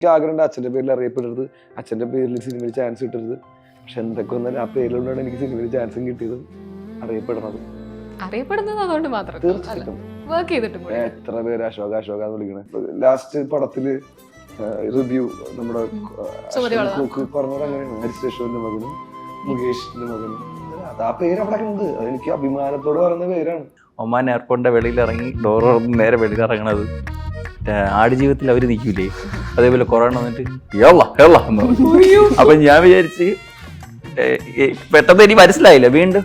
എനിക്ക് ആഗ്രഹമുണ്ട് അച്ഛൻ്റെ പേരിൽ അറിയപ്പെടരുത്, അച്ഛൻ്റെ പേരിൽ സിനിമയിൽ ചാൻസ് കിട്ടരുത്. പക്ഷെ എന്തൊക്കെ വന്നാലും ആ പേരിലുകൊണ്ടാണ് എനിക്ക് സിനിമയിൽ ചാൻസും കിട്ടിയതും അറിയപ്പെടുന്നത്. അതുകൊണ്ട് മാത്രം തീർച്ചയായിട്ടും വർക്ക് ചെയ്തിട്ടും എത്ര പേര് അശോക എന്ന് വിളിക്കണേ. ലാസ്റ്റ് പടത്തില് റിവ്യൂ നമ്മുടെ പറഞ്ഞത് അങ്ങനെയാണ്. ഹരിശേഷുവിന്റെ മകനും മുകേഷിന്റെ മകനും ആ പേര് അവിടെ ഉണ്ട്. അതെനിക്ക് അഭിമാനത്തോടെ പറയുന്ന പേരാണ്. ഒമാൻ എയർപോർട്ടിന്റെ വെളിയിൽ ഇറങ്ങി ഡോർ നേരെ വെളിയിൽ ഇറങ്ങണത് ആടുജീവിതത്തിൽ അവർ നിൽക്കൂലേ, അതേപോലെ കൊറോണ വന്നിട്ട് എന്ന് പറഞ്ഞു. അപ്പൊ ഞാൻ വിചാരിച്ച് പെട്ടെന്ന് എനിക്ക് മനസ്സിലായില്ല, വീണ്ടും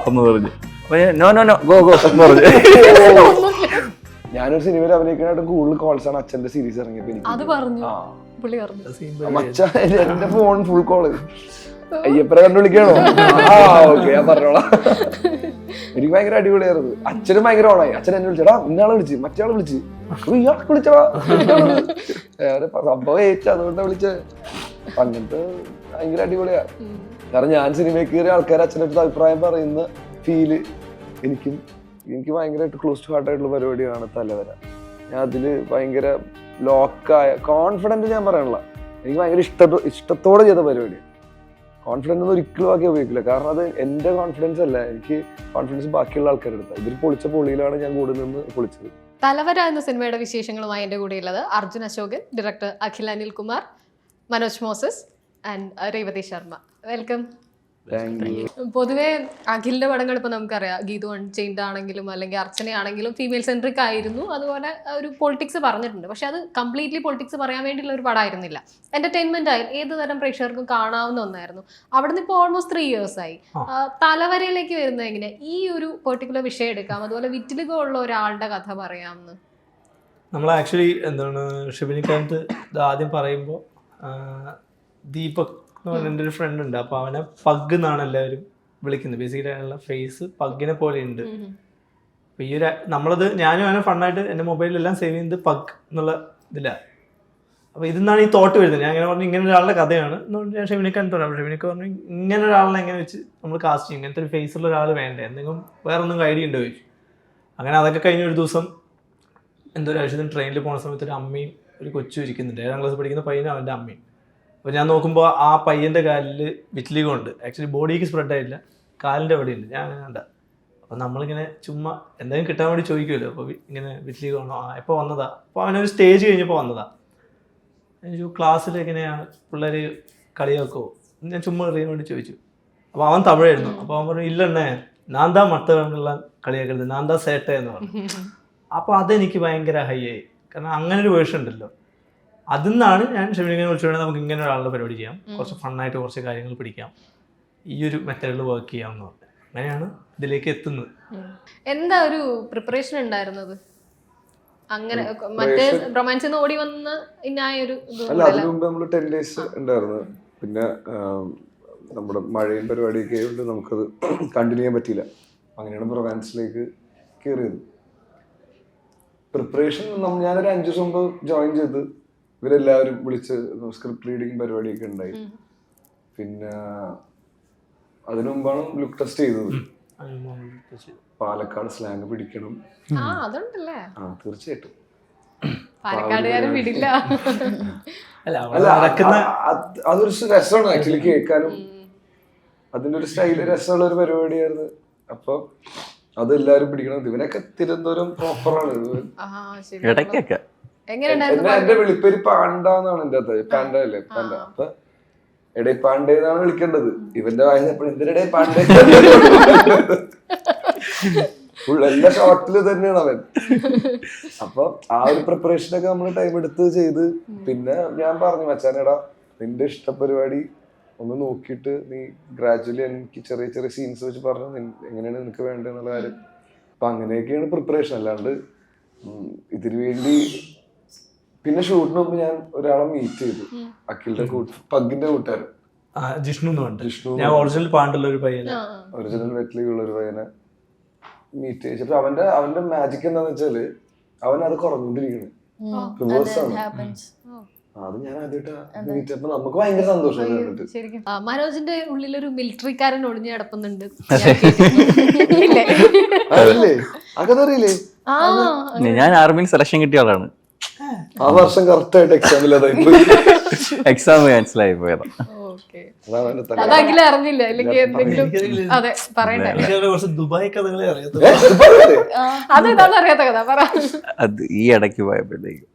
എന്ന് പറഞ്ഞു. അപ്പൊ നോ ഗോ എന്ന് പറഞ്ഞു. ഞാനൊരു സിനിമയിൽ അഭിനയിക്കാനായിട്ട് കൂടുതൽ കോൾസ് ആണ് അച്ഛന്റെ സീരീസ് ഇറങ്ങിയപ്പോ എന്റെ ഫോൺ ഫുൾ കോള്. അയ്യപ്പനെ കണ്ടു വിളിക്കണോ? ഓക്കെ ഞാൻ പറഞ്ഞോളാം. എനിക്ക് ഭയങ്കര അടിപൊളിയായിരുന്നു. അച്ഛനും ഭയങ്കര ഓണായി. അച്ഛൻ എന്നെ വിളിച്ചടാ, ഇന്നാളെ വിളിച്ച്, മറ്റയാളെ വിളിച്ച്, ഇയാളെ വിളിച്ചടാ, സംഭവം ഏറ്റ അതുകൊണ്ടാ വിളിച്ചത്. അപ്പൊ അങ്ങനത്തെ ഭയങ്കര അടിപൊളിയാ. കാരണം ഞാൻ സിനിമയിൽ കയറിയ ആൾക്കാർ അച്ഛൻ്റെ അടുത്ത് അഭിപ്രായം പറയുന്ന ഫീല് എനിക്ക് ഭയങ്കരമായിട്ട് ക്ലോസ് ടു ഹാർട്ടായിട്ടുള്ള പരിപാടിയാണ് തലവര. ഞാൻ അതില് ഭയങ്കര ലോക്കായ കോൺഫിഡന്റ് ഞാൻ പറയണില്ല, എനിക്ക് ഭയങ്കര ഇഷ്ടത്തോടെ ചെയ്ത പരിപാടിയാണ്. കോൺഫിഡൻസ് ഒന്നും ഒരിക്കലും ആക്കി ഉപയോഗിക്കില്ല. കാരണം അത് എൻ്റെ കോൺഫിഡൻസ് അല്ല, എനിക്ക് കോൺഫിഡൻസ് ബാക്കിയുള്ള ആൾക്കാരുടെ അടുത്ത്. ഇതിൽ പൊളിച്ച പൊളിയിലാണ് ഞാൻ കൂടെ നിന്ന് പൊളിച്ചത്. തലവര എന്ന സിനിമയുടെ വിശേഷങ്ങളുമായി എൻ്റെ കൂടെ ഉള്ളത് Arjun Ashokan, director Akhil Anilkumar, Manoj Moses and Revathi Sharma. Welcome. പൊതുവെ അഖിലിന്റെ പടങ്ങൾ ഇപ്പൊ നമുക്കറിയാം, ഗീതു അൺചെയിൻഡ് ആണെങ്കിലും അല്ലെങ്കിൽ അർച്ചനയാണെങ്കിലും ഫീമെയിൽ സെൻട്രിക് ആയിരുന്നു. അതുപോലെ ഒരു പൊളിറ്റിക്സ് പറഞ്ഞിട്ടുണ്ട്. പക്ഷെ അത് കംപ്ലീറ്റ്ലി പൊളിറ്റിക്സ് പറയാൻ വേണ്ടിയുള്ള ഒരു പടമായിരുന്നില്ല. എന്റർടൈൻമെന്റ് ആയി ഏത് തരം പ്രേക്ഷകർക്കും കാണാവുന്ന ഒന്നായിരുന്നു. അവിടുന്ന് ഇപ്പോൾ ഓൾമോസ്റ്റ് 3 years ആയി. തലവരയിലേക്ക് വരുന്നത് എങ്ങനെ ഈ ഒരു പെർട്ടിക്കുലർ വിഷയം എടുക്കാം, അതുപോലെ വിറ്റിലിഗോ ഉള്ള ഒരാളുടെ കഥ പറയാമെന്ന്? നമ്മൾ ആക്ച്വലി എന്താണ് ഷിബിനിക്കാലത്ത് ആദ്യം പറയുമ്പോൾ ദീപക് എന്ന് പറഞ്ഞ എൻ്റെ ഒരു ഫ്രണ്ട് ഉണ്ട്. അപ്പോൾ അവനെ പഗ് എന്നാണ് എല്ലാവരും വിളിക്കുന്നത്. ബേസിക്കലി അതിനുള്ള ഫേസ് പഗ്ഗിനെ പോലെ ഉണ്ട്. അപ്പോൾ ഈ ഒരു നമ്മളത് ഞാനും അവനെ ഫണ്ണായിട്ട് എൻ്റെ മൊബൈലിലെല്ലാം സേവ് ചെയ്യുന്നത് പഗ് എന്നുള്ള ഇതിലാണ്. അപ്പോൾ ഇതിന്നാണ് ഈ തോട്ട് വരുന്നത്. ഞാൻ അങ്ങനെ പറഞ്ഞു ഇങ്ങനെ ഒരാളുടെ കഥയാണ് എന്നുകൊണ്ട് ഞാൻ ഷെമിനിക്കാൻ പറയാം. ഷെമിനിക്ക് പറഞ്ഞു ഇങ്ങനെ ഒരാളിനെ എങ്ങനെ വെച്ച് നമ്മൾ കാസ്റ്റ് ചെയ്യും, ഇങ്ങനത്തെ ഒരു ഫേസുള്ള ഒരാൾ വേണ്ടേ, എന്തെങ്കിലും വേറെ ഒന്നും ഐഡിയ ഉണ്ടോ ചോദിച്ചു. അങ്ങനെ അതൊക്കെ കഴിഞ്ഞ ഒരു ദിവസം എന്തോ ഒരു ആവശ്യത്തിന് ട്രെയിനിൽ പോകുന്ന സമയത്ത് ഒരു അമ്മയും ഒരു കൊച്ചു ഇരിക്കുന്നുണ്ട്. 7ാം ക്ലാസ് പഠിക്കുന്ന പയ്യനും അവൻ്റെ അമ്മയും. അപ്പോൾ ഞാൻ നോക്കുമ്പോൾ ആ പയ്യൻ്റെ കാലിൽ വിറ്റ്ലിഗോ ഉണ്ട്. ആക്ച്വലി ബോഡിക്ക് സ്പ്രെഡ് ആയില്ല, കാലിൻ്റെ അവിടെ ഉണ്ട്. ഞാൻ അങ്ങനെ കണ്ട. അപ്പോൾ നമ്മളിങ്ങനെ ചുമ്മാ എന്തെങ്കിലും കിട്ടാൻ വേണ്ടി ചോദിക്കുമല്ലോ. അപ്പോൾ ഇങ്ങനെ വിറ്റ്ലിഗോ ആണോ, എപ്പോൾ വന്നതാ? അപ്പോൾ അവനൊരു സ്റ്റേജ് കഴിഞ്ഞപ്പോൾ വന്നതാ. ഞാൻ ക്ലാസ്സിൽ എങ്ങനെയാണ് പിള്ളേർ കളിയാക്കോ, ഞാൻ ചുമ്മാ അറിയാൻ വേണ്ടി ചോദിച്ചു. അപ്പോൾ അവൻ തമിഴായിരുന്നു. അപ്പോൾ അവൻ പറഞ്ഞു ഇല്ലെണ്ണേ നാന്താ മട്ടവെന്നുള്ള കളിയാക്കരുത്, നാന്താ സേട്ട എന്ന് പറഞ്ഞു. അപ്പോൾ അതെനിക്ക് ഭയങ്കര ഹൈ ആയി. കാരണം അങ്ങനെ ഒരു വേർഷൻ ഉണ്ടല്ലോ. അതിൽ നിന്നാണ് ഞാൻ ഷെമിനിനെ വിളിച്ചുകൊണ്ട് നമുക്ക് ഇങ്ങനെ ഒരാളുടെ പരിപാടി ചെയ്യാം, കുറച്ച് ഫണ്ണായിട്ട് കുറച്ച് കാര്യങ്ങൾ പിടിക്കാം, ഈ ഒരു മെത്തേഡിൽ വർക്ക് ചെയ്യാമെന്ന് പറഞ്ഞു. അങ്ങനെയാണ് ഇതിലേക്ക് എത്തുന്നത്. എന്താ ഒരു പ്രിപ്പറേഷൻ ഉണ്ടായിരുന്നത്? അങ്ങനെ മറ്റേ റൊമാൻസിൽ ഓടി വന്ന അല്ല, അതിനു മുമ്പ് നമ്മൾ 10 days ഉണ്ടായിരുന്നു. പിന്നെ നമ്മുടെ മഴയും പരിപാടിയൊക്കെ ആയതുകൊണ്ട് നമുക്കത് കണ്ടിന്യൂ ചെയ്യാൻ പറ്റിയില്ല. അങ്ങനെയാണ് റൊമാൻസിലേക്ക് കയറിയത്. പ്രിപ്പറേഷൻ ഞാനൊരു 5 ദിവസം മുമ്പ് ജോയിൻ ചെയ്ത് ഇവരെല്ലാവരും വിളിച്ച് സ്ക്രിപ്റ്റ് റീഡിങ് പരിപാടിയൊക്കെ ഉണ്ടായി. പിന്നെ അതിനു മുമ്പാണ് ലുക്ക് ടെസ്റ്റ് ചെയ്തത്. പാലക്കാട് സ്ലാങ് പിടിക്കണം. തീർച്ചയായിട്ടും അതൊരു രസമാണ് ആക്ച്വലി കേൾക്കാനും. അതിന്റെ ഒരു സ്റ്റൈല് രസമുള്ള ഒരു പരിപാടിയായിരുന്നു. അപ്പൊ അതെല്ലാരും പിടിക്കണം. ഇവനൊക്കെ തിരുവനന്തപുരം പ്രോപ്പറാണ്. എന്റെ വിളിപ്പേര് പാണ്ടാന്നാണ് എന്റെ അകത്ത്. പാണ്ട അല്ലേ, പാണ്ട. അപ്പൊ എടേ പാണ്ഡേ എന്നാണ് വിളിക്കേണ്ടത്. ഇവന്റെ വായനപ്പോൾ എന്തിനിടെ പാണ്ഡേ ഫുൾ എല്ലാ ഷോട്ടില് തന്നെയാണ് അവൻ. അപ്പൊ ആ ഒരു പ്രിപ്പറേഷനൊക്കെ നമ്മൾ ടൈം എടുത്ത് ചെയ്ത്. പിന്നെ ഞാൻ പറഞ്ഞു മച്ചാനെടാ, നിന്റെ ഇഷ്ടപരിപാടി ഒന്ന് നോക്കിയിട്ട് നീ ഗ്രാജുവലി എനിക്ക് ചെറിയ ചെറിയ സീൻസ് വെച്ച് പറഞ്ഞു എങ്ങനെയാണ് നിനക്ക് വേണ്ടതെന്നുള്ള കാര്യം. അപ്പൊ അങ്ങനെയൊക്കെയാണ് പ്രിപ്പറേഷൻ. അല്ലാണ്ട് ഇതിനു വേണ്ടി. പിന്നെ ഷൂട്ടിന് മുമ്പ് ഞാൻ ഒരാളെ മീറ്റ് ചെയ്തു, അഖിലിന്റെ പഗ്ഗിന്റെ കൂട്ടുകാരൻ ജിഷ്ണു. ഞാൻ ഒറിജിനൽ പാണ്ടുള്ള ഒരു പയ്യനെ, ഒറിജിനൽ വെറ്റ്ലിയുള്ള ഒരു പയ്യനെ മീറ്റ് ചെയ്തിട്ട് അവന്റെ മാജിക് എന്താന്ന് വെച്ചാല് അവൻ അത് കുറഞ്ഞുകൊണ്ടിരിക്കണ്. അത് ഞാൻ ആദ്യമായിട്ട് മീറ്റ് ചെയ്തപ്പോ നമുക്ക് ഭയങ്കര സന്തോഷം. മനോജിന്റെ ഉള്ളിലൊരു മിലിറ്ററിക്കാരൻ ഒളിഞ്ഞു കിടപ്പുന്നുണ്ട്. ഞാൻ ആർമിയിൽ സെലക്ഷൻ കിട്ടിയ ആളാണ്. ആ വർഷം കറക്റ്റ് ആയിട്ട് എക്സാമിൽ എക്സാം ക്യാൻസൽ ആയി പോയതാ. ഓക്കെ, അതാണ് എന്റെ തല. അതെങ്കിലും അറിഞ്ഞില്ല, അല്ലെങ്കിൽ എന്തെങ്കിലും അതെ പറയണ്ടേ. എനിക്ക് കുറച്ച് ദുബായ് കഥകളെ അറിയാത്ത അതെന്താന്ന് അറിയാത്ത കഥ പറ. അത് ഈ ഇടയ്ക്ക് പോയപ്പോഴത്തേക്കും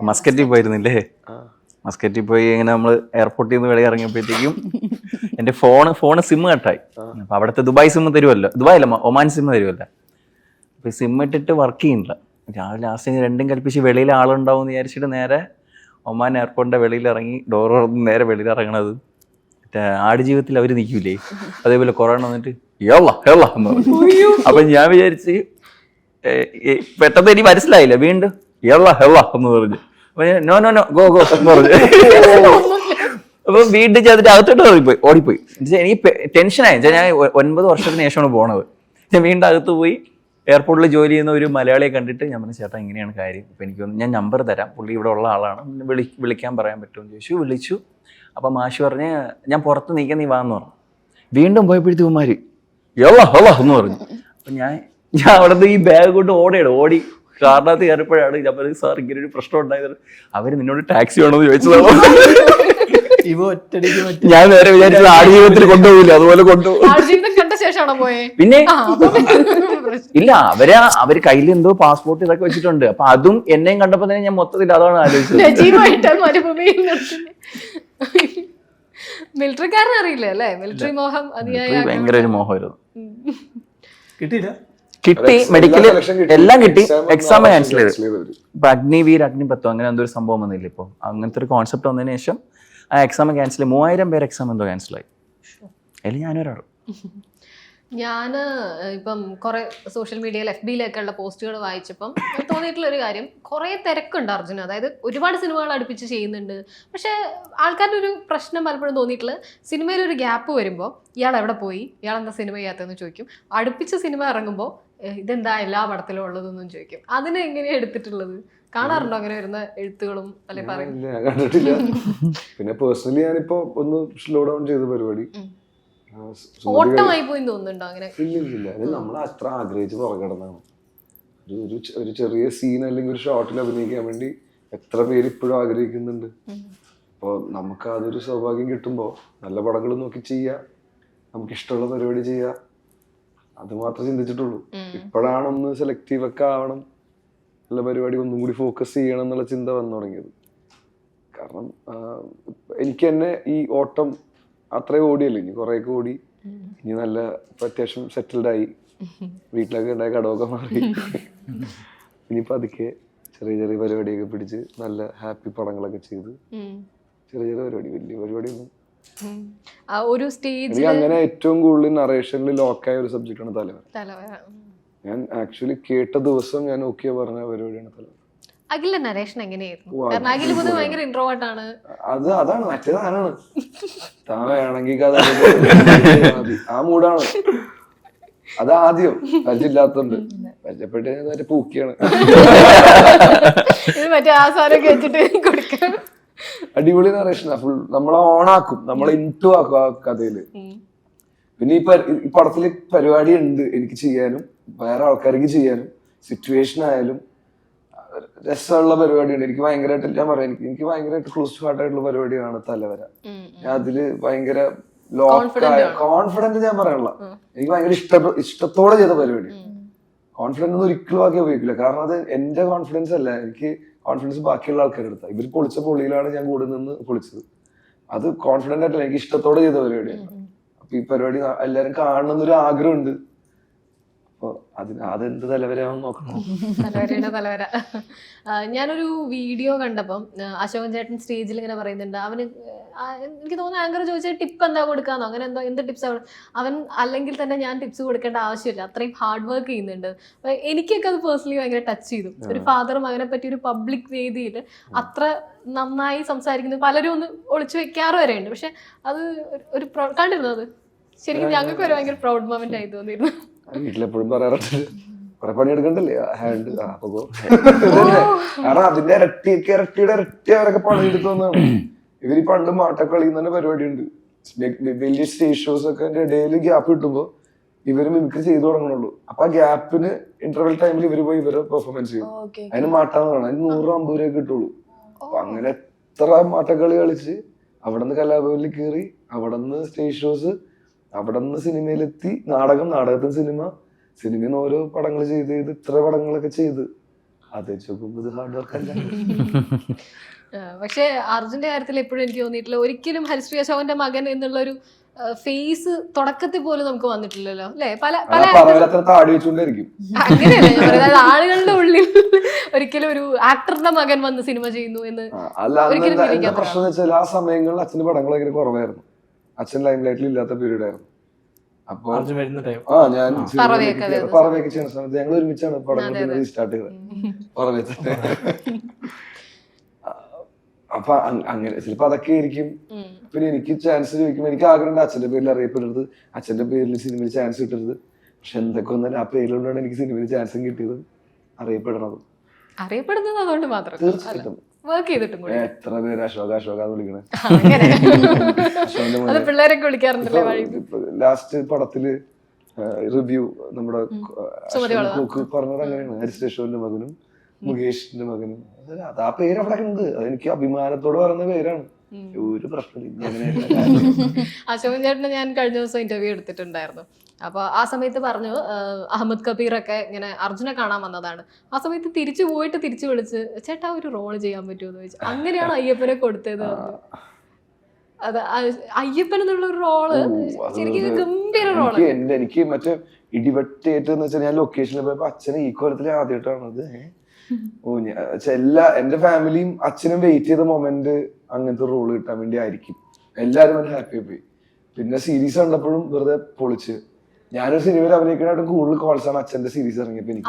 മസ്കറ്റിൽ പോയിരുന്നില്ലേ, മസ്കറ്റിൽ പോയി ഇങ്ങനെ നമ്മൾ എയർപോർട്ടിൽ നിന്ന് വെളിയിൽ ഇറങ്ങിയപ്പോഴത്തേക്കും എൻ്റെ ഫോണ് സിം കട്ടായി. അപ്പൊ അവിടുത്തെ ദുബായ് സിം തരുമല്ലോ, ദുബായ് അല്ല ഒമാൻ സിം തരുമല്ലോ. അപ്പൊ സിം ഇട്ടിട്ട് വർക്ക് ചെയ്യുന്നില്ല. രാവിലെ ലാസ്റ്റ് രണ്ടും കൽപ്പിച്ച് വെളിയിൽ ആളുണ്ടാവും എന്ന് വിചാരിച്ചിട്ട് നേരെ ഒമാൻ എയർപോർട്ടിന്റെ വെളിയിൽ ഇറങ്ങി ഡോർ തുറന്ന് നേരെ വെളിയിൽ ഇറങ്ങണത് മറ്റേ ആടുജീവിതത്തിൽ അവർ നിൽക്കൂലേ, അതേപോലെ കൊറോണ വന്നിട്ട് എന്ന് പറഞ്ഞു. അപ്പൊ ഞാൻ വിചാരിച്ച് പെട്ടെന്ന് എനിക്ക് മനസ്സിലായില്ല, വീണ്ടും എന്ന് പറഞ്ഞു. അപ്പൊ ഞാൻ no no no go go എന്ന് പറഞ്ഞു. അപ്പൊ വീണ്ടും ചെയ്തിട്ട് അകത്തോട്ട് ഓടിപ്പോയി. എനിക്ക് ടെൻഷനായി. ഞാൻ 9 വർഷത്തിന് ശേഷമാണ് പോണത്. ഞാൻ വീണ്ടും അകത്ത് പോയി എയർപോർട്ടിൽ ജോലി ചെയ്യുന്ന ഒരു മലയാളിയെ കണ്ടിട്ട് ഞാൻ പറഞ്ഞു, ചേട്ടാ ഇങ്ങനെയാണ് കാര്യം, അപ്പം ഞാൻ നമ്പർ തരാം, പുള്ളി ഇവിടെ ഉള്ള ആളാണ്, വിളിക്കാൻ പറയാൻ പറ്റുമെന്ന് ചോദിച്ചു. വിളിച്ചു. അപ്പം മാഷ് പറഞ്ഞ് ഞാൻ പുറത്ത് നീക്കാൻ, നീ വാന്ന് പറഞ്ഞു. വീണ്ടും പോയപ്പോഴത്തേക്കും ഉമ്മാര് എന്ന് പറഞ്ഞു. അപ്പം ഞാൻ അവിടെ നിന്ന് ഈ ബാഗ് കൊണ്ട് ഓടി കാറിനകത്ത് കയറിയപ്പോഴാണ് ഞാൻ പറഞ്ഞത്, സാർ ഇങ്ങനെ ഒരു പ്രശ്നം ഉണ്ടായത്, അവർ നിന്നോട് ടാക്സി വേണമെന്ന് ചോദിച്ചതാണ്. ഞാൻ നേരെ വിചാരിച്ചത് ആടുജീവിതത്തിൽ കൊണ്ടുപോകില്ല, അതുപോലെ കൊണ്ടുപോകും. പിന്നെ ഇല്ല, അവര് കയ്യിൽ എന്തോ പാസ്പോർട്ട് ഇതൊക്കെ വെച്ചിട്ടുണ്ട്. അപ്പൊ അതും എന്നെയും കണ്ടപ്പോ തന്നെ ഞാൻ മൊത്തത്തിൽ അതാണ് ആലോചിച്ചത്. മിലിറ്ററിക്കാരൻ അറിയില്ല അല്ലേ, മിലിറ്ററി മോഹം ഭയങ്കര ഒരു മോഹമായിരുന്നു. കിട്ടിയില്ല, കിട്ടി, മെഡിക്കല് എല്ലാം കിട്ടി, എക്സാം ക്യാൻസൽ ചെയ്തു. ഇപ്പൊ അഗ്നിവീർ, അഗ്നിപത്തോ അങ്ങനെ എന്തോ ഒരു സംഭവം വന്നില്ല. ഇപ്പൊ അങ്ങനത്തെ ഒരു കോൺസെപ്റ്റ് വന്നതിന് ശേഷം ആ എക്സാം ക്യാൻസൽ, 3000 പേര് എക്സാം എന്തോ ക്യാൻസലായി. അതിൽ ഞാനൊരാൾ. ഞാൻ ഇപ്പം കുറെ സോഷ്യൽ മീഡിയയിൽ FB-യിലൊക്കെ ഉള്ള പോസ്റ്റുകൾ വായിച്ചപ്പം തോന്നിയിട്ടുള്ള ഒരു കാര്യം, കുറേ തിരക്കുണ്ട് അർജുന. അതായത് ഒരുപാട് സിനിമകൾ അടുപ്പിച്ച് ചെയ്യുന്നുണ്ട്. പക്ഷേ ആൾക്കാരുടെ ഒരു പ്രശ്നം പലപ്പോഴും തോന്നിയിട്ടുള്ളത്, സിനിമയിൽ ഒരു ഗ്യാപ്പ് വരുമ്പോൾ ഇയാൾ എവിടെ പോയി, ഇയാൾ എന്താ സിനിമ ചെയ്യാത്തതെന്ന് ചോദിക്കും. അടുപ്പിച്ച സിനിമ ഇറങ്ങുമ്പോൾ ഇതെന്താ എല്ലാ പടത്തിലും ഉള്ളതെന്നും ചോദിക്കും. അതിനെ എങ്ങനെയാണ് എടുത്തിട്ടുള്ളത്? കാണാറുണ്ടോ അങ്ങനെ വരുന്ന എഴുത്തുകളും അല്ലെ പറയുന്നത്? കണ്ടിട്ടില്ല. പിന്നെ പേഴ്സണലി ഞാനിപ്പോ ഒന്ന് സ്ലോ ഡൗൺ ചെയ്ത പരിപാടി. ഓട്ടമായി പോയി തോന്നുന്നുണ്ടോ അങ്ങനെ? ഇല്ല, അത് നമ്മൾ അത്ര ആഗ്രഹിച്ച് പുറകിടന്നാണ്. ഒരു ചെറിയ സീൻ അല്ലെങ്കിൽ ഒരു ഷോട്ടിൽ അഭിനയിക്കാൻ വേണ്ടി എത്ര പേര് ഇപ്പോഴും ആഗ്രഹിക്കുന്നുണ്ട്. അപ്പോൾ നമുക്ക് അതൊരു സൗഭാഗ്യം കിട്ടുമ്പോൾ നല്ല പടങ്ങൾ നോക്കി ചെയ്യുക, നമുക്ക് ഇഷ്ടമുള്ള പരിപാടി ചെയ്യുക, അത് മാത്രമേ ചിന്തിച്ചിട്ടുള്ളൂ. ഇപ്പോഴാണൊന്ന് സെലക്റ്റീവ് ഒക്കെ ആവണം, നല്ല പരിപാടി ഒന്നും കൂടി ഫോക്കസ് ചെയ്യണം എന്നുള്ള ചിന്ത വന്നു തുടങ്ങിയത്. കാരണം എനിക്ക് തന്നെ ഈ ഓട്ടം അത്രയും ഓടിയല്ലേ, ഇനി കുറേയൊക്കെ ഓടി, ഇനി നല്ല അത്യാവശ്യം സെറ്റിൽഡായി, വീട്ടിലൊക്കെ ഉണ്ടായ കടമൊക്കെ മാറി, ഇനിയിപ്പോൾ അതൊക്കെ ചെറിയ ചെറിയ പരിപാടിയൊക്കെ പിടിച്ച് നല്ല ഹാപ്പി പടങ്ങളൊക്കെ ചെയ്ത് ചെറിയ പരിപാടി, വലിയ പരിപാടിയൊന്നും. ഒരു സ്റ്റേജ് എനിക്ക് അങ്ങനെ ഏറ്റവും കൂടുതൽ നറേഷനിൽ ലോക്കായ ഒരു സബ്ജക്റ്റാണ് തലവര. ഞാൻ ആക്ച്വലി കേട്ട ദിവസം ഞാൻ ഓക്കെ പറഞ്ഞ പരിപാടിയാണ് തലവര. അഖിലിന്റെ നരേഷൻ എങ്ങനെയായിരുന്നു? കാരണം അഖിൽ പൊതുവെ ഭയങ്കര ഇൻട്രോവേർട്ട് ആണ്. അതാണ് മറ്റേതാണ് താനാണെങ്കിൽ ആ മൂടാണ്. അത് ആദ്യം പരിചയമില്ലാത്തോണ്ട്, പരിചയപ്പെട്ട് പൂക്കിയാണ്. മറ്റേ ആ സാധനമൊക്കെ വെച്ചിട്ട് കൊടുക്കാൻ അടിപൊളി നറേഷനാ. ഫുൾ നമ്മളെ ഓണാക്കും, നമ്മളെ ഇൻറ്റു ആക്കും ആ കഥയില്. പിന്നെ ഈ പടത്തില് പരിപാടി ഉണ്ട് എനിക്ക് ചെയ്യാനും വേറെ ആൾക്കാർക്ക് ചെയ്യാനും, സിറ്റുവേഷൻ ആയാലും രസമുള്ള പരിപാടിയുണ്ട്. എനിക്ക് ഭയങ്കരമായിട്ട് ഞാൻ പറയാം, എനിക്ക് ഭയങ്കരമായിട്ട് ക്ലോസ് ടു ഹാർട്ട് ആയിട്ടുള്ള പരിപാടിയാണ് തലവര. ഞാൻ അതില് ഭയങ്കര കോൺഫിഡന്റ് ഞാൻ പറയാനുള്ള, എനിക്ക് ഭയങ്കര ഇഷ്ടത്തോടെ ചെയ്ത പരിപാടി. കോൺഫിഡൻസ് ഒന്നും ഒരിക്കലും ആക്കി ഉപയോഗിക്കില്ല. കാരണം അത് എന്റെ കോൺഫിഡൻസ് അല്ല, എനിക്ക് കോൺഫിഡൻസ് ബാക്കിയുള്ള ആൾക്കാരുടെ അടുത്താ. ഇവർ പൊളിച്ച പൊള്ളിയിലാണ് ഞാൻ കൂടെ നിന്ന് പൊളിച്ചത്. അത് കോൺഫിഡന്റ് ആയിട്ടില്ല, എനിക്ക് ഇഷ്ടത്തോടെ ചെയ്ത പരിപാടിയാണ്. അപ്പൊ ഈ പരിപാടി എല്ലാരും കാണണമെന്നൊരു ആഗ്രഹമുണ്ട്. അപ്പൊ അതെന്ത് തലവരാന്ന് നോക്കണം. തലവര. ഞാനൊരു വീഡിയോ കണ്ടപ്പം അശോകൻ ചേട്ടൻ സ്റ്റേജിൽ ഇങ്ങനെ പറയുന്നുണ്ട്, അവന് എനിക്ക് തോന്നുന്നു ആങ്കർ ചോദിച്ചാൽ ടിപ്പ് എന്താ കൊടുക്കാന്നോ, അങ്ങനെ എന്തോ എന്ത് ടിപ്സ് അവൻ അല്ലെങ്കിൽ തന്നെ ഞാൻ ടിപ്സ് കൊടുക്കേണ്ട ആവശ്യമില്ല, അത്രയും ഹാർഡ് വർക്ക് ചെയ്യുന്നുണ്ട്. എനിക്കൊക്കെ അത് പേഴ്സണലി ഭയങ്കര ടച്ച് ചെയ്തു. ഒരു ഫാദറും അവനെ പറ്റി ഒരു പബ്ലിക് വേദിയിൽ അത്ര നന്നായി സംസാരിക്കുന്നത് പലരും ഒന്ന് ഒളിച്ചു വെക്കാറ് വരെ ഉണ്ട്. പക്ഷെ അത് ഒരു കണ്ടിരുന്നു, അത് ശരിക്കും ഞങ്ങൾക്ക് ഒരു ഭയങ്കര പ്രൗഡ് മൊമെന്റ് ആയി തോന്നിയിരുന്നു. വീട്ടിലെപ്പോഴും പറയാറുണ്ട്, കുറെ പണിയെടുക്കണ്ടല്ലേ ഹാൻഡ്. കാരണം അതിന്റെ ഇരട്ടിയുടെ ഇരട്ടി അവരൊക്കെ പണിയെടുത്തോന്നാണ്. ഇവര് പണ്ട് മാട്ടക്കളി തന്നെ പരിപാടി ഉണ്ട്, വലിയ സ്റ്റേജ് ഷോസ് ഒക്കെ ഇടയിൽ ഗ്യാപ്പ് കിട്ടുമ്പോ ഇവര് മിമിക്രി ചെയ്തു തുടങ്ങണുള്ളൂ. അപ്പൊ ആ ഗ്യാപ്പിന് ഇന്റർവെൽ ടൈമിൽ ഇവര് പോയി ഇവരെ പെർഫോമൻസ് ചെയ്യും. അതിന് മാട്ടാന്ന് പറയണം, അതിന് 150 രൂപ കിട്ടുള്ളൂ. അപ്പൊ അങ്ങനെ എത്ര മാട്ടക്കളി കളിച്ച് അവിടെ നിന്ന് കലാഭവനിൽ കയറി, അവിടെ നിന്ന് സ്റ്റേജ് ഷോസ്, അവിടെ നിന്ന് സിനിമയിലെത്തി, നാടകത്തിന് സിനിമയിൽ നിന്ന് ഓരോ പടങ്ങൾ ചെയ്ത് ഇത്ര പടങ്ങളൊക്കെ ചെയ്ത് അത് ചോക്കുമ്പോ ഇത് ഹാർഡ് വർക്ക് അല്ല. പക്ഷെ അർജുന്റെ കാര്യത്തിൽ എപ്പോഴും എനിക്ക് തോന്നിയിട്ടില്ല ഒരിക്കലും ഹരിശ്രീ അശോകന്റെ മകൻ എന്നുള്ള ഒരു ഫേസ് തുടക്കത്തിൽ പോലും നമുക്ക് വന്നിട്ടില്ലല്ലോ അല്ലെ? താടി വെച്ചുകൊണ്ടിരിക്കും. അങ്ങനെയല്ല ഞാൻ പറയുന്നത്, ആളുകളുടെ ഉള്ളിൽ ഒരിക്കലും ഒരു ആക്ടറുടെ മകൻ വന്ന് സിനിമ ചെയ്യുന്നു എന്ന് പ്രശ്നം എന്ന് വെച്ചാൽ ആ സമയങ്ങളിൽ അച്ഛന്റെ പടങ്ങൾ ഭയങ്കര കുറവായിരുന്നു. അച്ഛൻ ലൈം ലൈറ്റിൽ ഇല്ലാത്ത പീരീഡ് ആയിരുന്നു. അപ്പൊ ഞാൻ പറവയൊക്കെ ചെയ്യുന്ന സമയത്ത് ഞങ്ങൾ ഒരുമിച്ചാണ് പടങ്ങൾ സ്റ്റാർട്ട് ചെയ്തത്. പറവേ തന്നെ. അപ്പൊ അങ്ങനെ ചിലപ്പോ അതൊക്കെ ആയിരിക്കും. പിന്നെ എനിക്ക് ചാൻസ് ചോദിക്കുമ്പോൾ എനിക്ക് ആഗ്രഹമുണ്ട് അച്ഛന്റെ പേരിൽ അറിയപ്പെടരുത്, അച്ഛന്റെ പേരിൽ സിനിമയിൽ ചാൻസ് കിട്ടരുത്. പക്ഷെ എന്തൊക്കെ ഒന്നും ആ പേരിലുകൊണ്ടാണ് എനിക്ക് സിനിമയിൽ ചാൻസും കിട്ടിയതും അറിയപ്പെടുന്നത്. അതുകൊണ്ട് മാത്രം തീർച്ചയായിട്ടും വർക്ക് ചെയ്തിട്ടും എത്ര പേര് അശോക എന്ന് വിളിക്കണേ. പിള്ളേരൊക്കെ വിളിക്കാറുണ്ടല്ലേ? ലാസ്റ്റ് പടത്തില് റിവ്യൂ നമ്മുടെ പറഞ്ഞത് അങ്ങനെയാണ്, ഹരിശ്രീ അശോകന്റെ മകനും മുകേഷിന്റെ മകനും. അത് ആ പേര് അവിടെ ഉണ്ട്, അതെനിക്ക് അഭിമാനത്തോട് പറയുന്ന പേരാണ്. ഒരു പ്രശ്നമില്ല. അശോകൻ ചേട്ടനെ ഞാൻ കഴിഞ്ഞ ദിവസം ഇന്റർവ്യൂ എടുത്തിട്ടുണ്ടായിരുന്നു. അപ്പൊ ആ സമയത്ത് പറഞ്ഞു അഹമ്മദ് കബീറൊക്കെ ഇങ്ങനെ അർജുനെ കാണാൻ വന്നതാണ്. ആ സമയത്ത് തിരിച്ചു പോയിട്ട് തിരിച്ചു വിളിച്ച് ചേട്ടാ ഒരു റോള് ചെയ്യാൻ പറ്റുമോ എന്ന് ചോദിച്ചു. അങ്ങനെയാണ് അയ്യപ്പനെ കൊടുത്തത്. അത് അയ്യപ്പൻ എന്നുള്ള ഒരു റോള് ശരിക്കും ഗംഭീര റോള്. എനിക്ക് മറ്റേ ഇടിവെട്ടേറ്റെന്ന് വെച്ചാൽ ഞാൻ ലൊക്കേഷനിൽ പോയപ്പോ അച്ഛനെ ഈ കൊല്ലത്തിലെ ആദ്യമായിട്ടാണത്. എന്റെ ഫാമിലിയും അച്ഛനും വെയിറ്റ് ചെയ്ത മൊമെന്റ് അങ്ങനത്തെ റോള് കിട്ടാൻ വേണ്ടി ആയിരിക്കും. എല്ലാരും നല്ല ഹാപ്പി പോയി. പിന്നെ സീരീസ് കണ്ടപ്പോഴും വെറുതെ പൊളിച്ച്. ഞാനൊരു സിനിമയിൽ അഭിനയിക്കാനായിട്ട് കൂടുതൽ കോൾസ് ആണ് അച്ഛന്റെ സീരീസ് ഇറങ്ങിയപ്പോ എനിക്ക്.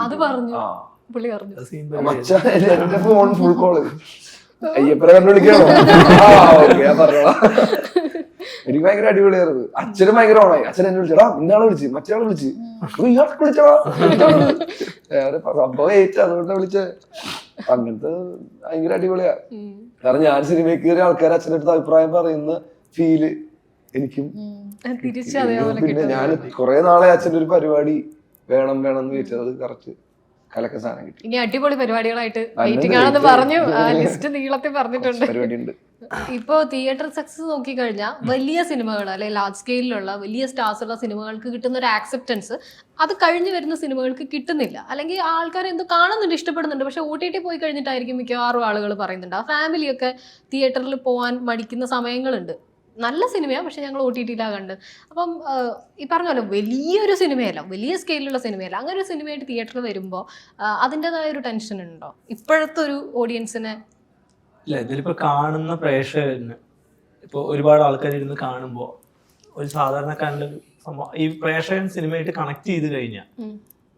എന്റെ ഫോൺ ഫുൾ കോള് അയ്യപ്പനെ കണ്ടു വിളിക്കണോ? ഞാൻ പറഞ്ഞോളാം. എനിക്ക് ഭയങ്കര അടിപൊളിയായിരുന്നു. അച്ഛനും ഭയങ്കര ഓണായി. അച്ഛൻ എന്നെ വിളിച്ചടാ, ഇന്നാളെ വിളിച്ച്, മറ്റേ വിളിച്ച്, ഇയാൾക്ക് വിളിച്ചടാ, സംഭവം ഏറ്റവും അതുകൊണ്ട് വിളിച്ച. അങ്ങനത്തെ ഭയങ്കര അടിപൊളിയാ. കാരണം ഞാൻ സിനിമയിൽ കയറിയ ആൾക്കാർ അച്ഛൻ്റെ അടുത്ത് അഭിപ്രായം പറയുന്ന ഫീല് എനിക്കും. പിന്നെ ഞാൻ കുറെ നാളെ അച്ഛൻ്റെ ഒരു പരിപാടി വേണം എന്ന് വെച്ചത്, അത് കറക്റ്റ് കലക്ക സാധനം കിട്ടി. ഇനി അടിപൊളി പരിപാടികളായിട്ട് പറഞ്ഞു, ലിസ്റ്റ് നീളത്തിൽ പറഞ്ഞിട്ടുണ്ട്. പരിപാടിയുണ്ട്. ഇപ്പോ തിയേറ്റർ സക്സസ് നോക്കിക്കഴിഞ്ഞാൽ വലിയ സിനിമകൾ അല്ലെ ലാർജ് സ്കെയിലുള്ള വലിയ സ്റ്റാർസ് ഉള്ള സിനിമകൾക്ക് കിട്ടുന്ന ഒരു ആക്സെപ്റ്റൻസ് അത് കഴിഞ്ഞു വരുന്ന സിനിമകൾക്ക് കിട്ടുന്നില്ല. അല്ലെങ്കിൽ ആൾക്കാർ എന്തോ കാണുന്നുണ്ട്, ഇഷ്ടപ്പെടുന്നുണ്ട്, പക്ഷെ OTT പോയി കഴിഞ്ഞിട്ടായിരിക്കും മിക്കവാറും ആളുകൾ പറയുന്നുണ്ട് ആ ഫാമിലിയൊക്കെ തിയേറ്ററിൽ പോകാൻ മടിക്കുന്ന സമയങ്ങളുണ്ട്. നല്ല സിനിമയാണ്, പക്ഷെ ഞങ്ങൾ OTT-യിലാണ് കണ്ടത്. അപ്പം ഈ പറഞ്ഞ പോലെ വലിയൊരു സിനിമയല്ല, വലിയ സ്കെയിലുള്ള സിനിമയല്ല, അങ്ങനെ ഒരു സിനിമയായിട്ട് തിയേറ്ററിൽ വരുമ്പോൾ അതിൻ്റെതായ ഒരു ടെൻഷൻ ഉണ്ടോ ഇപ്പോഴത്തെ ഒരു ഓഡിയൻസിനെ? ഇല്ല, ഇതിലിപ്പോൾ കാണുന്ന പ്രേക്ഷകന് ഇപ്പോൾ ഒരുപാട് ആൾക്കാർ ഇരുന്ന് കാണുമ്പോൾ ഒരു സാധാരണക്കാരൻ്റെ സംഭവം ഈ പ്രേക്ഷകൻ സിനിമയായിട്ട് കണക്ട് ചെയ്ത് കഴിഞ്ഞാൽ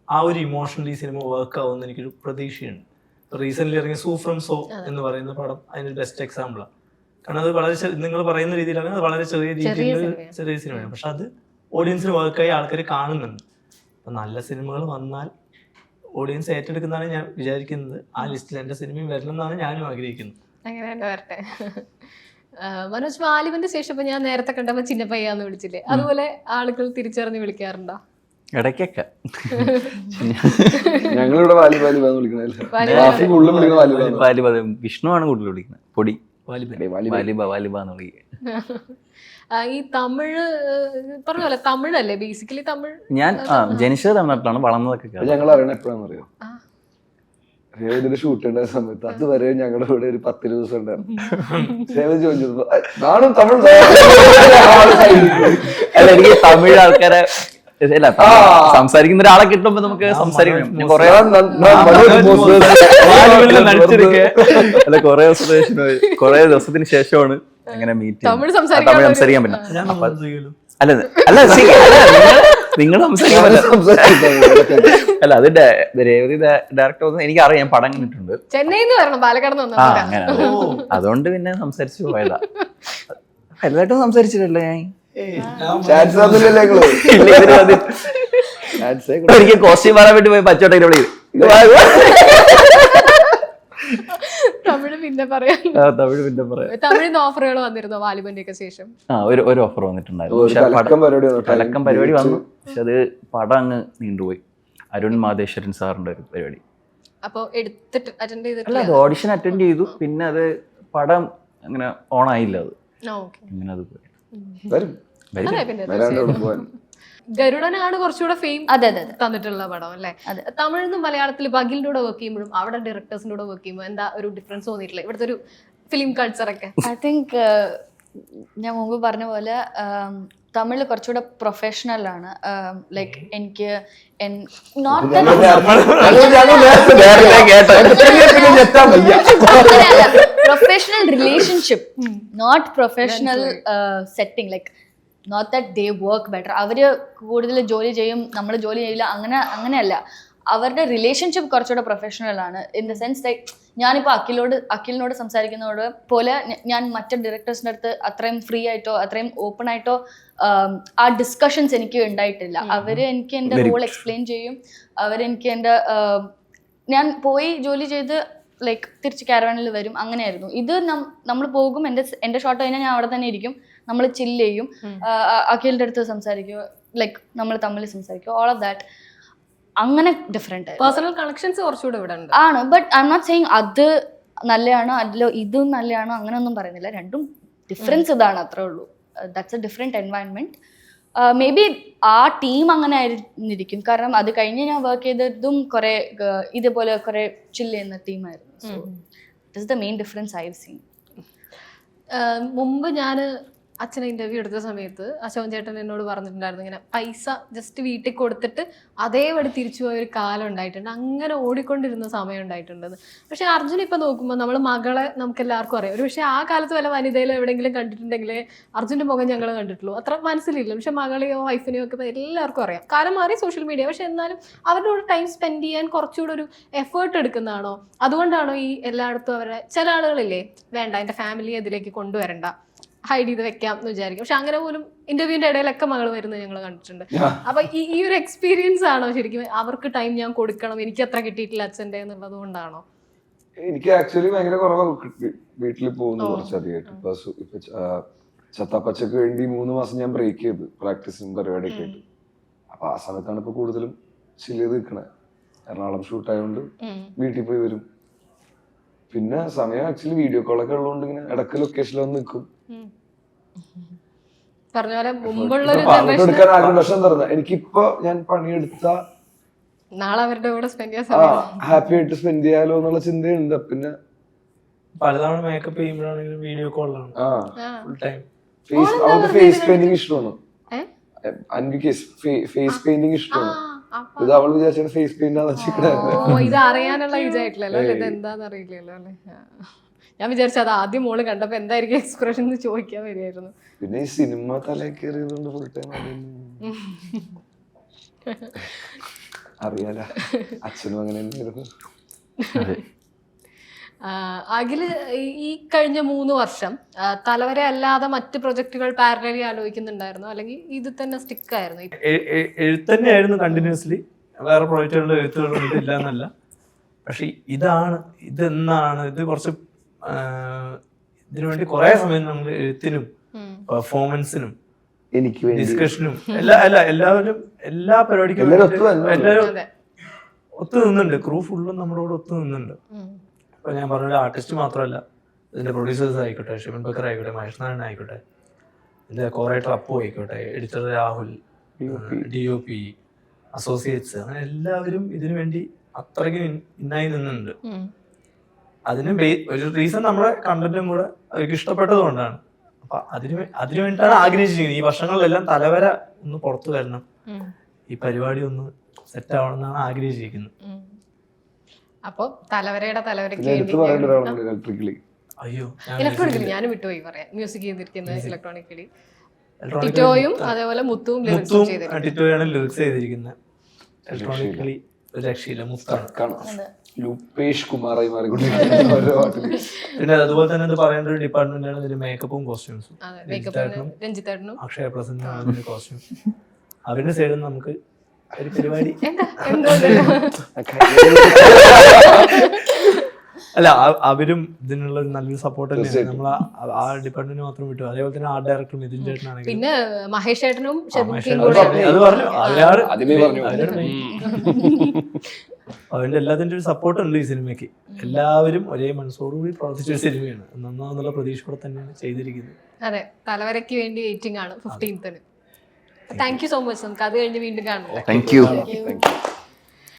ആ ഒരു ഇമോഷണലി സിനിമ വർക്ക് ആവുമെന്ന് എനിക്കൊരു പ്രതീക്ഷയുണ്ട്. റീസെൻ്റ്ലി ഇറങ്ങിയ സൂ ഫ്രം സോ എന്ന് പറയുന്ന പടം അതിനൊരു ബെസ്റ്റ് എക്സാമ്പിളാണ്. കാരണം അത് വളരെ നിങ്ങൾ പറയുന്ന രീതിയിലാണ്, അത് വളരെ ചെറിയ സിനിമയാണ്, പക്ഷെ അത് ഓഡിയൻസിന് വർക്കായി ആൾക്കാർ കാണുന്നുണ്ട്. അപ്പം നല്ല സിനിമകൾ വന്നാൽ ഓഡിയൻസ് ഏറ്റെടുക്കുന്നതാണ് ഞാൻ വിചാരിക്കുന്നത്. ആ ലിസ്റ്റിൽ എൻ്റെ സിനിമയും വരണം എന്നാണ് ഞാനും ആഗ്രഹിക്കുന്നത്. അങ്ങനെ തന്നെ വരട്ടെ. മനോജ്, വാലിബന്റെ ശേഷം ഇപ്പൊ ഞാൻ നേരത്തെ കണ്ടപ്പോ ചിന്നപ്പയ്യാന്ന് വിളിച്ചില്ലേ, അതുപോലെ ആളുകൾ തിരിച്ചറിഞ്ഞ് വിളിക്കാറുണ്ടോ? ഇടയ്ക്കൊക്കെ ഞങ്ങളിവിടെ വിഷ്ണുവാണ് കൂടുതൽ വിളിക്കുന്നത്. പൊടി വാലിബ എന്ന് വിളിക്കുക. ഈ തമിഴ് പറഞ്ഞ പോലെ തമിഴല്ലേ ബേസിക്കലി? തമിഴ് ഞാൻ ജനിച്ചത് തമിഴ്നാട്ടിലാണ്, വളർന്നതൊക്കെ. ഞങ്ങൾ അറിയണ എപ്പോഴാണെന്ന് അറിയോ? ഇതിന്റെ ഷൂട്ട് ഉണ്ടായ സമയത്ത് അതുവരെ ഞങ്ങളുടെ കൂടെ ഒരു 10 ദിവസം ഉണ്ടായിരുന്നു. ചോദിച്ചപ്പോ നാണും തമിഴ് അല്ല, എനിക്ക് തമിഴ് ആൾക്കാരെ സംസാരിക്കുന്ന ഒരാളെ കിട്ടുമ്പോ നമുക്ക് സംസാരിക്കണം. അല്ല, കൊറേ ദിവസത്തിന് ശേഷമാണ് അങ്ങനെ മീറ്റ് തമിഴ് സംസാരിക്കാൻ പറ്റും. അല്ല നിങ്ങൾ സംസാരിക്കാൻ പറ്റില്ല. അല്ല, അത് രേവതി ഡയറക്ടർ എനിക്കറിയാം, പടം കണ്ടിട്ടുണ്ട്. ചെന്നൈന്ന് വരണം, പാലക്കാട് അങ്ങനെ അതുകൊണ്ട് പിന്നെ സംസാരിച്ചു പോയതാ. എല്ലായിട്ടും സംസാരിച്ചില്ലല്ലോ ഞാൻ. എനിക്ക് കോസ്റ്റ്യൂം മാറാൻ വേണ്ടി പോയി പച്ചോട്ടൊക്കെ വിളി തമിഴ് പിന്നെ പറയാം. തമിഴ് പിന്നെ പറയാം. തമിഴിന്ന് ഓഫറുകൾ വന്നിരുന്നോ വാലിബന്റെ ഒക്കെ ശേഷം? ഒരു ഓഫർ വന്നിട്ടുണ്ടായിരുന്നു. കലക്കം പരിപാടി വന്നു, പക്ഷെ അത് പടം അങ്ങ് നീണ്ടുപോയി. അരുൺ മാതേശ്വരൻ സാറിന്റെ ഒരു പരിപാടി. അപ്പൊ എടുത്തിട്ട് അറ്റൻഡ് ചെയ്തിട്ട് അല്ല, അത് ഓഡിഷൻ അറ്റൻഡ് ചെയ്തു, പിന്നെ അത് പടം അങ്ങനെ ഓൺ ആയില്ല. അത് ഇങ്ങനെ അത് പോയി. ഗരുഡനാണ് കുറച്ചുകൂടെ ഫെയിം തന്നിട്ടുള്ള പടം അല്ലേ? തമിഴിൽ നിന്നും മലയാളത്തിൽ അഖിലിന്റെ കൂടെ വർക്ക് ചെയ്യുമ്പോഴും അവിടെ ഡയറക്ടേഴ്സിന്റെ കൂടെ വർക്ക് ചെയ്യുമ്പോൾ എന്താ ഒരു ഡിഫറൻസ് തോന്നിയിട്ടില്ല ഇവിടുത്തെ ഒരു ഫിലിം കൾച്ചറൊക്കെ? ഐ തിങ്ക് ഞാൻ മുമ്പ് പറഞ്ഞ പോലെ തമിഴിൽ കുറച്ചുകൂടെ പ്രൊഫഷണൽ ആണ്. ലൈക്ക് എനിക്ക് professional relationship, not professional setting. Like not that they work better. അവര് കൂടുതൽ ജോലി ചെയ്യും, നമ്മൾ ജോലി ചെയ്യില്ല, അങ്ങനെയല്ല. അവരുടെ റിലേഷൻഷിപ്പ് കുറച്ചുകൂടെ പ്രൊഫഷണൽ ആണ്. ഇൻ ദ സെൻസ് ലൈക്ക് ഞാനിപ്പോൾ അഖിലിനോട് സംസാരിക്കുന്നതോട് പോലെ ഞാൻ മറ്റു ഡയറക്ടേഴ്സിൻ്റെ അടുത്ത് അത്രയും ഫ്രീ ആയിട്ടോ അത്രയും ഓപ്പൺ ആയിട്ടോ ആ ഡിസ്കഷൻസ് എനിക്ക് ഉണ്ടായിട്ടില്ല. അവര് എനിക്ക് എൻ്റെ റോൾ എക്സ്പ്ലെയിൻ ചെയ്യും. അവരെനിക്ക് എൻ്റെ ഞാൻ പോയി ജോലി ചെയ്ത് ലൈക്ക് തിരിച്ച് കാരവാനിൽ വരും, അങ്ങനെയായിരുന്നു. ഇത് നമ്മൾ പോകും, എൻ്റെ ഷോട്ട് കഴിഞ്ഞാൽ ഞാൻ അവിടെ തന്നെ ഇരിക്കും, നമ്മൾ ചില്ല് ചെയ്യും, അഖിലിൻ്റെ അടുത്ത് സംസാരിക്കും, ലൈക്ക് നമ്മൾ തമ്മിൽ സംസാരിക്കും, ഓൾ ഓഫ് ദാറ്റ്. അങ്ങനെ ഡിഫറെന്റ് പേഴ്സണൽ കണക്ഷൻസ് കുറച്ചുകൂടെ ഇവിടെ ആണ്. But I am not saying അത് നല്ലതാണോ അതിലോ ഇതും നല്ലതാണോ അങ്ങനെയൊന്നും പറയുന്നില്ല. രണ്ടും ഡിഫറൻസ് ഇതാണ്, അത്രേ ഉള്ളൂ. That's A different environment. May be ആ ടീം അങ്ങനെ ആയിരുന്നിരിക്കും, കാരണം അത് കഴിഞ്ഞ് ഞാൻ വർക്ക് ചെയ്തതും കുറെ ഇതേപോലെ കുറെ ചില്ല് ചെയ്യുന്ന ടീമായിരുന്നു. So that's the main difference I have seen. മുമ്പ് ഞാൻ അച്ഛനെ ഇന്റർവ്യൂ എടുത്ത സമയത്ത് അശോകൻ ചേട്ടൻ എന്നോട് പറഞ്ഞിട്ടുണ്ടായിരുന്നു, ഇങ്ങനെ പൈസ ജസ്റ്റ് വീട്ടിൽ കൊടുത്തിട്ട് അതേപടി തിരിച്ചു പോയ ഒരു കാലം ഉണ്ടായിട്ടുണ്ട്, അങ്ങനെ ഓടിക്കൊണ്ടിരുന്ന സമയം ഉണ്ടായിട്ടുണ്ടെന്ന്. പക്ഷെ അർജുൻ ഇപ്പൊ നോക്കുമ്പോൾ നമ്മൾ മകളെ നമുക്ക് എല്ലാവർക്കും അറിയാം. ഒരു പക്ഷേ ആ കാലത്ത് വല്ല വനിതയിലോ എവിടെയെങ്കിലും കണ്ടിട്ടുണ്ടെങ്കിൽ അർജുൻ്റെ മുഖം ഞങ്ങൾ കണ്ടിട്ടുള്ളൂ, അത്ര മനസ്സിലില്ല. പക്ഷെ മകളെയോ വൈഫിനെയോ ഒക്കെ എല്ലാവർക്കും അറിയാം. കാലം മാറി, സോഷ്യൽ മീഡിയ. പക്ഷെ എന്നാലും അവരുടെ കൂടെ ടൈം സ്പെൻഡ് ചെയ്യാൻ കുറച്ചുകൂടെ ഒരു എഫേർട്ട് എടുക്കുന്നതാണോ? അതുകൊണ്ടാണോ ഈ എല്ലായിടത്തും അവരെ ചില ആളുകളില്ലേ, വേണ്ട എൻ്റെ ഫാമിലിയെ ഇതിലേക്ക് കൊണ്ടുവരണ്ട, ഹൈഡ് ചെയ്ത് വെക്കാം എന്ന് വിചാരിക്കും. പക്ഷെ അങ്ങനെ പോലും ഇന്റർവ്യൂവിന്റെ ഇടയിലൊക്കെ മകൾ വരുന്നത് ഞങ്ങൾ കണ്ടിട്ടുണ്ട്. അപ്പൊ ഈ ഒരു എക്സ്പീരിയൻസ് ആണോ ശരിക്കും അവർക്ക് ടൈം ഞാൻ കൊടുക്കണം, എനിക്ക് അത്ര കിട്ടിയിട്ടില്ല അച്ഛൻ്റെ എന്നുള്ളത് കൊണ്ടാണോ? എനിക്ക് ആക്ച്വലി ഭയങ്കര കുറവാണ് വീട്ടിൽ പോകുന്നു കുറച്ചധികമായിട്ട്. ഇപ്പൊ ചത്താപ്പച്ചക്ക് വേണ്ടി 3 മാസം ഞാൻ ബ്രേക്ക് ചെയ്തു, പ്രാക്ടീസും പരിപാടിയൊക്കെ ആയിട്ട്. അപ്പൊ ആ സമയത്താണ് ഇപ്പൊ കൂടുതലും ചില്ല് ചെയ്ത് നിൽക്കണേ. എറണാകുളം ഷൂട്ട് ആയതുകൊണ്ട് വീട്ടിൽ പോയി വരും. പിന്നെ സമയം ആക്ച്വലി വീഡിയോ കോളൊക്കെ ഉള്ളതുകൊണ്ട് ഇങ്ങനെ ഇടയ്ക്ക് ലൊക്കേഷനിൽ വന്ന് നിൽക്കും. പറഞ്ഞ പോലെ മുമ്പുള്ള എനിക്കിപ്പോ ഞാൻ പണിയെടുത്ത നാളെ അവരുടെ കൂടെ സ്പെൻഡ് ചെയ്യാൻ ഹാപ്പി ആയിട്ട് സ്പെൻഡ് ചെയ്യാലോ എന്നുള്ള ചിന്തയുണ്ട്. പിന്നെ പലതവണ മേക്കപ്പ് ചെയ്യുമ്പോഴാണെങ്കിലും വീഡിയോ കോളിലാണ് ഫുൾ ടൈം. അവൾക്ക് ഫേസ് പെയിന്റിങ് ഇഷ്ടമാണ്, അൻവിക്ക് ഫേസ് പെയിന്റിങ് ഇഷ്ടമാണ്. ഇത് അവൾ വിചാരിച്ച ഫേസ് പെയിന്റ് ഇത് അറിയാനുള്ള ഇതായിട്ടില്ലല്ലോ, ഇത് എന്താന്ന് അറിയില്ലല്ലോ അല്ലേ? ഞാൻ വിചാരിച്ചത് ആദ്യം മോള് കണ്ടപ്പോ എന്തായിരിക്കും എക്സ്പ്രഷൻ എന്ന് ചോദിക്കാൻ വരികയായിരുന്നു. പിന്നെ ഈ സിനിമ തലക്കേറിയതുകൊണ്ട് ഫുൾ ടൈം അറിയാല, അച്ഛനും അങ്ങനെ തന്നെയായിരുന്നു. അഖില് ഈ കഴിഞ്ഞ 3 വർഷം തലവര അല്ലാതെ മറ്റ് പ്രൊജക്ടുകൾ പാരലലി ആലോചിക്കുന്നുണ്ടായിരുന്നു, അല്ലെങ്കിൽ ഇത് തന്നെ സ്റ്റിക്ക് ആയിരുന്നു? എഴുത്തന്നെയായിരുന്നു കണ്ടിന്യൂസ്ലി, വേറെ പ്രൊജക്റ്റുകളുടെ എഴുത്തുകളൊന്നും ഇല്ല എന്നല്ല. പക്ഷെ ഇതെന്നാണ് ഇത് കുറച്ച് ഇതിനു വേണ്ടി കുറെ സമയം നമ്മൾ എഴുത്തിനും പെർഫോമൻസിനും ഡിസ്കഷനും എല്ലാവരും എല്ലാ പരിപാടിക്കും എല്ലാവരും ഒത്തു നിന്നുണ്ട്. ക്രൂ ഫുള്ളും നമ്മുടെ കൂടെ ഒത്തു നിന്നുണ്ട്. ഇപ്പൊ ഞാൻ പറഞ്ഞ ആർട്ടിസ്റ്റ് മാത്രമല്ല, ഇതിന്റെ പ്രൊഡ്യൂസേഴ്സ് ആയിക്കോട്ടെ, ഷിബിൻ ബക്കർ ആയിക്കോട്ടെ, മഹേഷ് നാരായണൻ ആയിക്കോട്ടെ, ഇതിന്റെ കോറേറ്റർ അപ്പു ആയിക്കോട്ടെ, എഡിറ്റർ രാഹുൽ, DOP, അസോസിയേറ്റ്സ്, അങ്ങനെ എല്ലാവരും ഇതിനു വേണ്ടി അത്രയ്ക്ക് ഇന്നായി നിന്നുണ്ട്. അതിന് ഒരു റീസൺ നമ്മുടെ കണ്ടന്റും കൂടെ അവർക്ക് ഇഷ്ടപ്പെട്ടത് കൊണ്ടാണ്. അപ്പൊ അതിനു വേണ്ടിയിട്ടാണ് ആഗ്രഹിച്ചിരിക്കുന്നത്. ഈ വർഷങ്ങളിലെല്ലാം തലവര ഒന്ന് പുറത്തു വരണം, ഈ പരിപാടി ഒന്ന് സെറ്റ് ആവണം എന്നാണ് ആഗ്രഹിച്ചിരിക്കുന്നത്. അപ്പൊ തലവരയുടെ തലവരയ്ക്ക് അയ്യോ ഇലക്ട്രോണിക്കലി ഞാൻ വിട്ടുപോയി പറയാം, മ്യൂസിക് ചെയ്തിരിക്കുന്നത് ഇലക്ട്രോണിക്കലി ടിറ്റോയും അതേപോലെ മുത്തുവും ടിറ്റോയാണ് ലിറിക്സ് ചെയ്തിരിക്കുന്നത്. ഇലക്ട്രോണിക്കലി ഒരു രക്ഷയില്ല, മുത്താണ്. ലൂപേഷ് കുമാറായി പിന്നെ അതുപോലെ തന്നെ പറയേണ്ട ഒരു ഡിപ്പാർട്ട്മെന്റ് ആണ് ഇതിന്റെ മേക്കപ്പും കോസ്റ്റ്യൂംസും. അക്ഷയ പ്രസന്റ് കോസ്റ്റ്യൂം അവരുടെ സൈഡിൽ നിന്ന് നമുക്ക് ഒരു പരിപാടി അല്ല അവരും ഇതിനുള്ള ഒരു നല്ലൊരു സപ്പോർട്ട് തന്നെയാണ്. നമ്മൾ ആ ഡിപ്പാർട്ട്മെന്റ് മാത്രം വിട്ടു. അതേപോലെ തന്നെ ആർട്ട് ഡയറക്ടർ മിഥുൻ ചേട്ടനാണെങ്കിൽ പിന്നെ മഹേഷ് ചേട്ടനും അത് പറഞ്ഞു ആദ്യമേ പറഞ്ഞു. അവരുടെ എല്ലാത്തിൻ്റെ ഒരു സപ്പോർട്ട് ഉണ്ട് ഈ സിനിമയ്ക്ക്. എല്ലാവരും ഒരേ മനസ്സോടുകൂടി പ്രവർത്തിച്ച ഒരു സിനിമയാണ്. നന്നാന്നുള്ള പ്രതീക്ഷയോടെ തന്നെയാണ് ചെയ്തിരിക്കുന്നത്. അതെ, തലവരയ്ക്ക് വേണ്ടി വെയിറ്റിംഗ് ആണ് 15th. Thank you so much. നമുക്ക് അത് കഴിഞ്ഞ് വീണ്ടും കാണാം. Thank you.